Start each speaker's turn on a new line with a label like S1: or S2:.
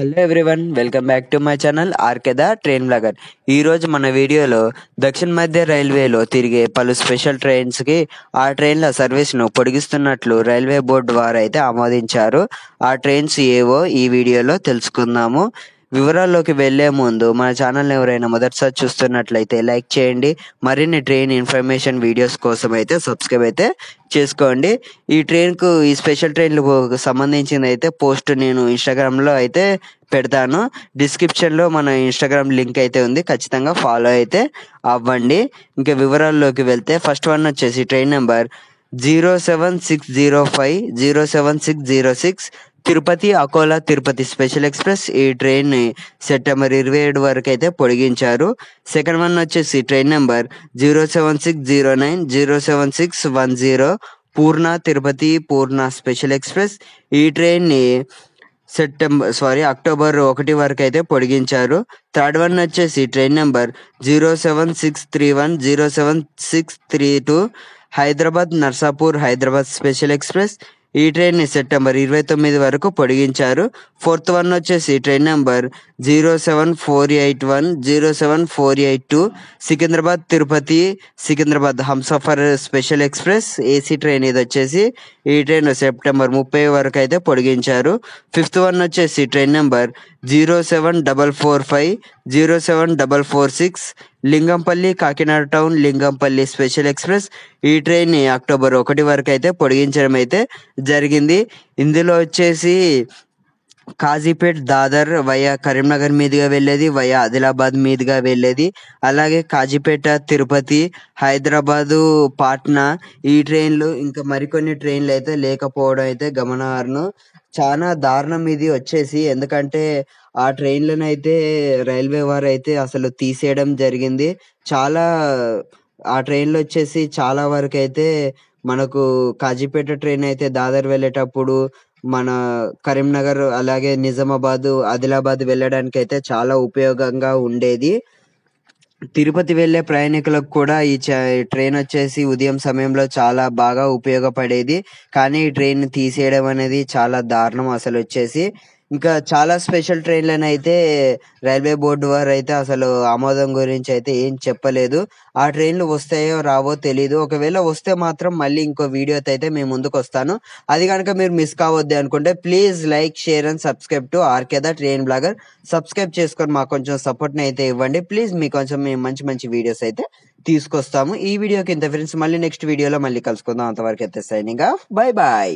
S1: Hello everyone, welcome back to my channel RK the train blogger. ఈరోజు మన వీడియోలో దక్షిణ మధ్య రైల్వేలో తిరిగే పలు స్పెషల్ ట్రైన్స్కి ఆ ట్రైన్ల సర్వీస్ను పొడిగిస్తున్నట్లు రైల్వే బోర్డు వారు అయితే ఆమోదించారు. ఆ ట్రైన్స్ ఏవో ఈ వీడియోలో తెలుసుకుందాము. వివరాల్లోకి వెళ్లే ముందు మన ఛానల్ని ఎవరైనా మొదటిసారి చూస్తున్నట్లయితే లైక్ చేయండి. మరిన్ని ట్రైన్ ఇన్ఫర్మేషన్ వీడియోస్ కోసం అయితే సబ్స్క్రైబ్ అయితే చేసుకోండి. ఈ స్పెషల్ ట్రైన్లకు సంబంధించింది అయితే పోస్ట్ నేను ఇన్స్టాగ్రామ్లో అయితే పెడతాను. డిస్క్రిప్షన్లో మన ఇన్స్టాగ్రామ్ లింక్ అయితే ఉంది, ఖచ్చితంగా ఫాలో అయితే అవ్వండి. ఇంకా వివరాల్లోకి వెళ్తే ఫస్ట్ వన్ వచ్చేసి train number 07605 Tirupati Akola Tirupati special express. ఈ ట్రైన్ సెప్టెంబర్ 27 వరకు అయితే పొడిగించారు. సెకండ్ వన్ వచ్చేసి ట్రైన్ నెంబర్ 07609 పూర్ణ తిరుపతి పూర్ణ స్పెషల్ ఎక్స్ప్రెస్. ఈ ట్రైన్ని అక్టోబర్ 1 వరకు అయితే పొడిగించారు. థర్డ్ వన్ వచ్చేసి train number 07631 Hyderabad Narsapur Hyderabad special express. ఈ ట్రైన్ని సెప్టెంబర్ 29 వరకు పొడిగించారు. ఫోర్త్ వన్ వచ్చేసి train number 07482 Secunderabad Tirupati Secunderabad Humsafar special express AC train. ఇది వచ్చేసి ఈ ట్రైన్ సెప్టెంబర్ 30 వరకు అయితే పొడిగించారు. ఫిఫ్త్ వన్ వచ్చేసి train number 07446 Lingampalli Kakinada town Lingampalli special express. ఈ ట్రైన్ని అక్టోబర్ 1 వరకు అయితే పొడిగించడం అయితే జరిగింది. ఇందులో వచ్చేసి కాజీపేట్ దాదర్ వయా కరీంనగర్ మీదుగా వెళ్ళేది, వయా ఆదిలాబాద్ మీదుగా వెళ్ళేది. అలాగే కాజీపేట తిరుపతి హైదరాబాదు పాట్నా ఈ ట్రైన్లు ఇంకా మరికొన్ని ట్రైన్లు అయితే లేకపోవడం అయితే గమనార్హం. చాలా దారుణం ఇది వచ్చేసి, ఎందుకంటే ఆ ట్రైన్లను అయితే రైల్వే వారు అయితే అసలు తీసేయడం జరిగింది. ఆ ట్రైన్లు వచ్చేసి చాలా వరకు అయితే మనకు కాజీపేట ట్రైన్ అయితే దాదర్ వెళ్ళేటప్పుడు మన కరీంనగర్ అలాగే నిజామాబాద్ ఆదిలాబాద్ వెళ్ళడానికి అయితే చాలా ఉపయోగంగా ఉండేది. తిరుపతి వెళ్ళే ప్రయాణికులకు కూడా ఈ ట్రైన్ వచ్చేసి ఉదయం సమయంలో చాలా బాగా ఉపయోగపడేది. కానీ ఈ ట్రైన్ తీసేయడం అనేది చాలా దారుణం అసలు వచ్చేసి. ఇంకా చాలా స్పెషల్ ట్రైన్లను అయితే రైల్వే బోర్డు వారు అయితే అసలు ఆమోదం గురించి అయితే ఏం చెప్పలేదు. ఆ ట్రైన్లు వస్తాయో రావో తెలీదు. ఒకవేళ వస్తే మాత్రం మళ్ళీ ఇంకో వీడియోతో అయితే మేము ముందుకు వస్తాను. అది కనుక మీరు మిస్ కావద్దు అనుకుంటే please like share and subscribe to RK the train blogger. Subscribe చేసుకొని మాకు కొంచెం సపోర్ట్ని అయితే ఇవ్వండి ప్లీజ్. మీకోసం మేము మంచి మంచి వీడియోస్ అయితే తీసుకొస్తాము. ఈ వీడియోకి ఇంత ఫ్రెండ్స్, మళ్ళీ నెక్స్ట్ వీడియోలో మళ్ళీ కలుసుకుందాం. అంతవరకు అయితే సైనింగ్ ఆఫ్, బై బాయ్.